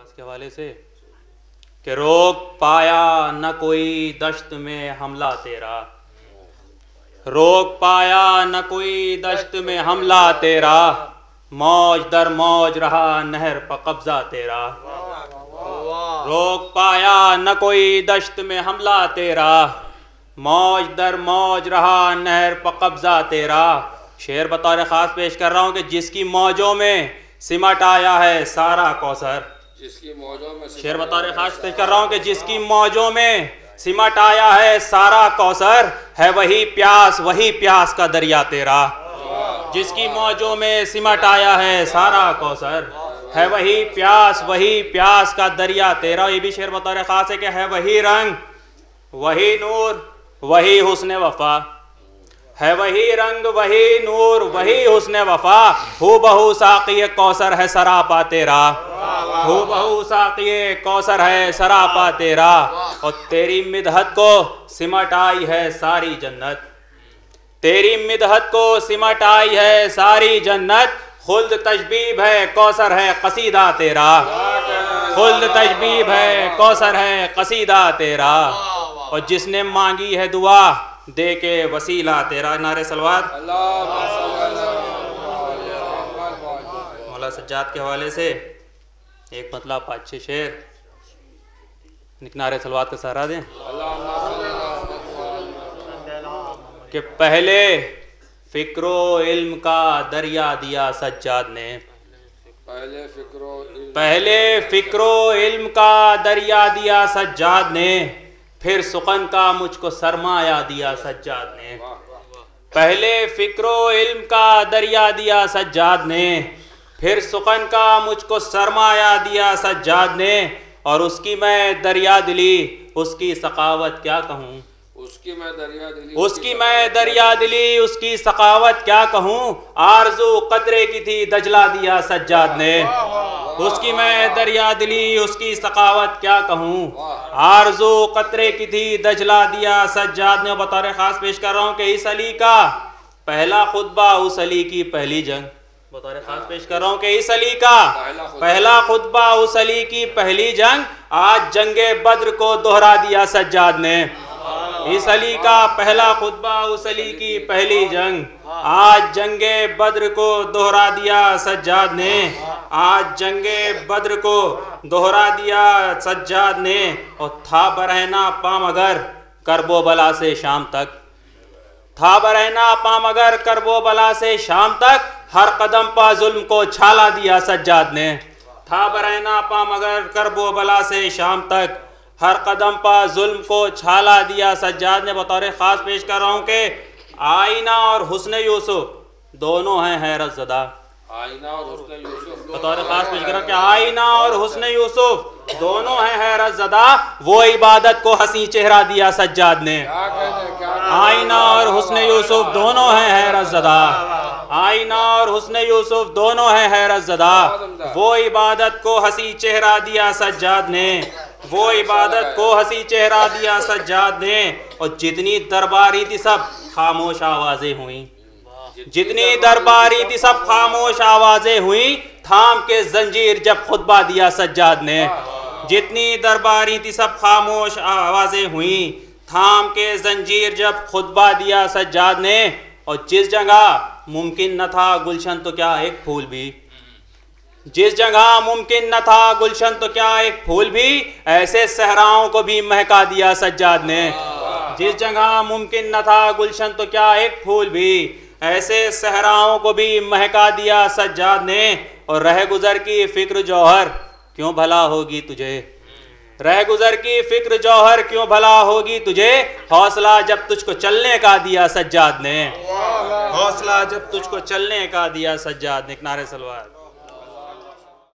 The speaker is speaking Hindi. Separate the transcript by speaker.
Speaker 1: अब्बास के हवाले से कि रोक पाया न कोई दश्त में हमला तेरा, रोक पाया न कोई दश्त में हमला तेरा, मौज दर मौज रहा नहर पर कब्जा तेरा। रोक पाया न कोई दश्त में हमला तेरा, मौज दर मौज रहा नहर पर कब्जा तेरा। शेर बतौर ख़ास पेश कर रहा हूँ कि जिसकी मौजों में सिमट आया है सारा कौसर,
Speaker 2: जिसकी मौजों में
Speaker 1: शेर बतौर ख़ास पेश कर रहा हूँ कि जिसकी मौजों में सिमट आया है सारा कौसर, है वही प्यास का दरिया तेरा। जिसकी मौजों में सिमट आया है सारा कौसर, है वही प्यास का दरिया तेरा। ये भी शेर बतौर ख़ास है कि है वही रंग वही नूर वही हुस्न वफा, है वही रंग वही नूर वही हुस्न वफा, हू बहू साक़ी कौसर है सरापा तेरा, हू बहू साक़ी कौसर है सरापा तेरा। और तेरी मिदहत को सिमट आई है सारी जन्नत, तेरी मिदहत को सिमट आई है सारी जन्नत, खुल्द तजबीब है कौसर है कसीदा तेरा, खुल्द तजबीब है कौसर है कसीदा तेरा। और जिसने मांगी है दुआ दे के वसीला तेरा। नारे सलवात। मौला सज्जाद के हवाले से एक मतलब 5-6 शेर नारे सलवात का सहारा दें कि पहले फिक्रो इल्म का दरिया दिया सज्जाद ने, पहले फिक्रो इल्म का दरिया दिया सज्जाद ने, फिर सुखन का मुझको सरमाया दिया सज्जाद ने। पहले फिक्रो इल्म का दरिया दिया सज्जाद ने, फिर सुखन का मुझको सरमाया दिया सज्जाद ने। और उसकी मैं दरिया दिली उसकी सखावत क्या कहूँ, उसकी मैं दरिया दिली उसकी सखावत क्या कहूँ। आरज़ू कतरे की थी दजला दिया सज्जाद ने, उसकी मैं दरिया दिली उसकी सखावत क्या कहूँ। आरज़ू कतरे की थी दजला दिया सज्जाद ने। बतौर ख़ास पेश कर रहा हूँ कि इस अली का पहला खुतबा उस अली की पहली जंग, बतौर ख़ास पेश कर रहा हूँ कि इस अली का पहला खुतबा उस अली की पहली जंग, आज जंगे बद्र को दोहरा दिया सज्जाद ने। इस अली का पहला खुतबा उस अली की पहली जंग, आज जंगे बद्र को दोहरा दिया सज्जाद ने, आज जंगे बद्र को दोहरा दिया सज्जाद ने। और था बरहना पाम अगर करबो बला से शाम तक, था बरहना पाम अगर करबो बला से शाम तक, हर कदम पा जुल्म को छाला दिया सज्जाद ने। था बरहना पाम अगर करबो बला से शाम तक, हर कदम पर जुल्म को छाला दिया सज्जाद ने। बतौर ख़ास पेश कर रहा हूँ कि आईना और हुस्न यूसुफ दोनों हैं हैरत ज़दा,
Speaker 2: आईना और हुस्न यूसुफ
Speaker 1: बतौर ख़ास पेश कर रहा हूँ कि आईना और हुस्न यूसुफ दोनों हैं हैरत ज़दा, वो इबादत को हंसी चेहरा दिया सज्जाद ने। आईना और हुस्न यूसुफ दोनों हैं हैरत ज़दा, आईना और हुस्न यूसुफ दोनों हैं हैरत ज़दा, वो इबादत को हंसी चेहरा दिया सज्जाद ने, वो इबादत को हंसी चेहरा दिया सज्जाद ने। और जितनी दरबारी थी सब खामोश आवाज़ें हुई, जितनी दरबारी थी सब खामोश आवाज़ें हुई, थाम के जंजीर जब खुतबा दिया सज्जाद ने। जितनी दरबारी थी सब खामोश आवाज़ें हुई, थाम के जंजीर जब खुतबा दिया सज्जाद ने। और जिस जगह मुमकिन न था गुलशन तो क्या एक फूल भी, जिस जगह मुमकिन न था गुलशन तो क्या एक फूल भी, ऐसे सहराओं को भी महका दिया सज्जाद ने। जिस जगह मुमकिन न था गुलशन तो क्या एक फूल भी, ऐसे सहराओं को भी महका दिया सज्जाद ने। और रह गुजर की फिक्र जौहर क्यों भला होगी तुझे, रह गुजर की फिक्र जौहर क्यों भला होगी तुझे, हौसला जब तुझको चलने का दिया सज्जाद ने, हौसला जब तुझको चलने का दिया सज्जाद ने। नारे सलवात।